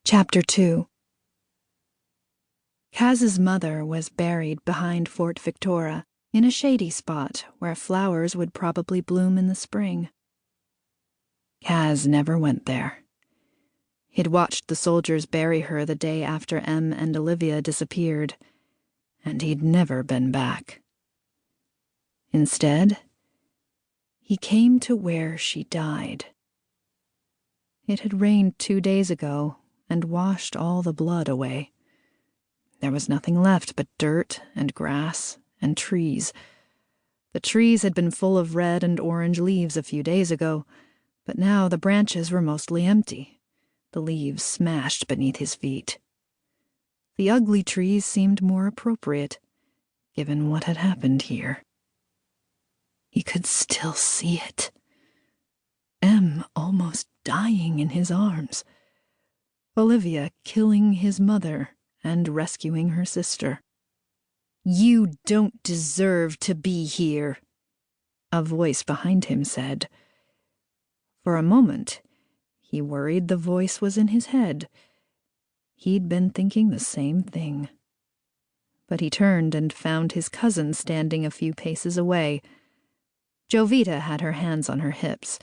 Chapter 2. Kaz's mother was buried behind Fort Victoria, in a shady spot where flowers would probably bloom in the spring. Kaz never went there. He'd watched the soldiers bury her the day after Em and Olivia disappeared, and he'd never been back. Instead, he came to where she died. It had rained 2 days ago and washed all the blood away. There was nothing left but dirt and grass and trees. The trees had been full of red and orange leaves a few days ago, but now the branches were mostly empty, the leaves smashed beneath his feet. The ugly trees seemed more appropriate, given what had happened here. He could still see it. Em almost dying in his arms. Olivia killing his mother and rescuing her sister. "You don't deserve to be here," a voice behind him said. For a moment, he worried the voice was in his head. He'd been thinking the same thing. But he turned and found his cousin standing a few paces away. Jovita had her hands on her hips,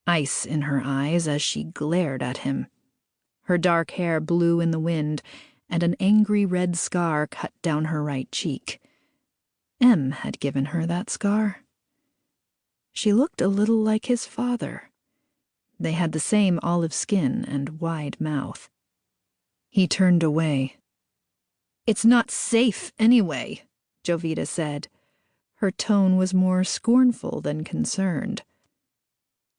ice in her eyes as she glared at him. Her dark hair blew in the wind, and an angry red scar cut down her right cheek. Em had given her that scar. She looked a little like his father. They had the same olive skin and wide mouth. He turned away. "It's not safe anyway," Jovita said. Her tone was more scornful than concerned.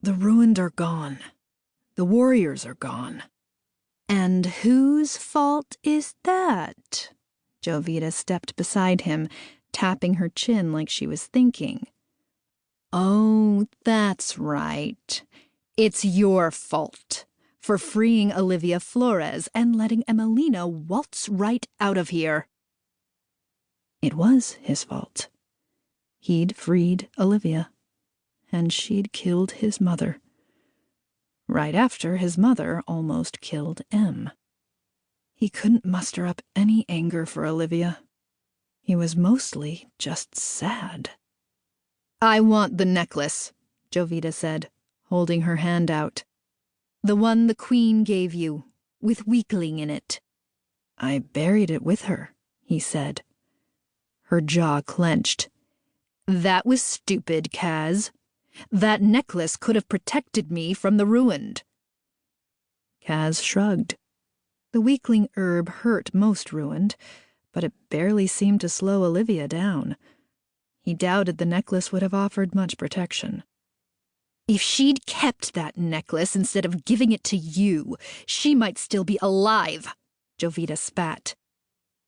"The ruined are gone. The warriors are gone." "And whose fault is that?" Jovita stepped beside him, tapping her chin like she was thinking. "Oh, that's right. It's your fault for freeing Olivia Flores and letting Emelina waltz right out of here." It was his fault. He'd freed Olivia, and she'd killed his mother. Right after his mother almost killed Em. He couldn't muster up any anger for Olivia. He was mostly just sad. "I want the necklace," Jovita said, holding her hand out. "The one the Queen gave you, with weakling in it." "I buried it with her," he said. Her jaw clenched. "That was stupid, Kaz. That necklace could have protected me from the ruined." Kaz shrugged. The weakling herb hurt most ruined, but it barely seemed to slow Olivia down. He doubted the necklace would have offered much protection. "If she'd kept that necklace instead of giving it to you, she might still be alive," Jovita spat.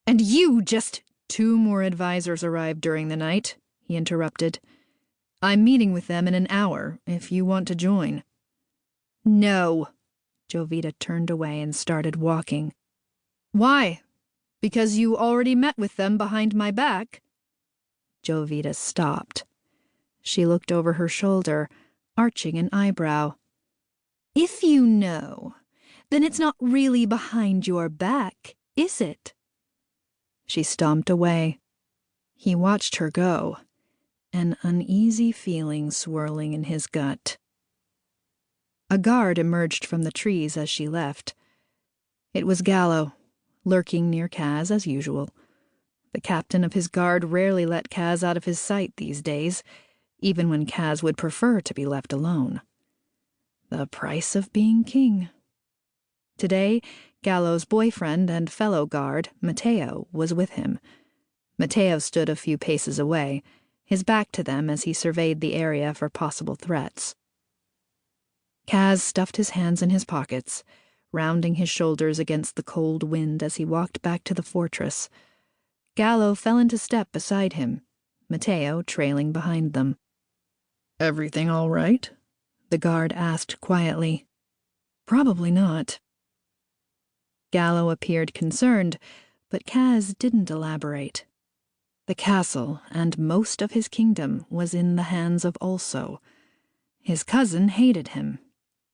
"And you just—" "2 more advisors arrived during the night," he interrupted. "I'm meeting with them in an hour, if you want to join." "No." Jovita turned away and started walking. "Why? Because you already met with them behind my back?" Jovita stopped. She looked over her shoulder, arching an eyebrow. "If you know, then it's not really behind your back, is it?" She stomped away. He watched her go, an uneasy feeling swirling in his gut. A guard emerged from the trees as she left. It was Gallo, lurking near Kaz as usual. The captain of his guard rarely let Kaz out of his sight these days, even when Kaz would prefer to be left alone. The price of being king. Today, Gallo's boyfriend and fellow guard, Matteo, was with him. Matteo stood a few paces away, his back to them as he surveyed the area for possible threats. Kaz stuffed his hands in his pockets, rounding his shoulders against the cold wind as he walked back to the fortress. Gallo fell into step beside him, Matteo trailing behind them. "Everything all right?" the guard asked quietly. "Probably not." Gallo appeared concerned, but Kaz didn't elaborate. The castle and most of his kingdom was in the hands of Also. His cousin hated him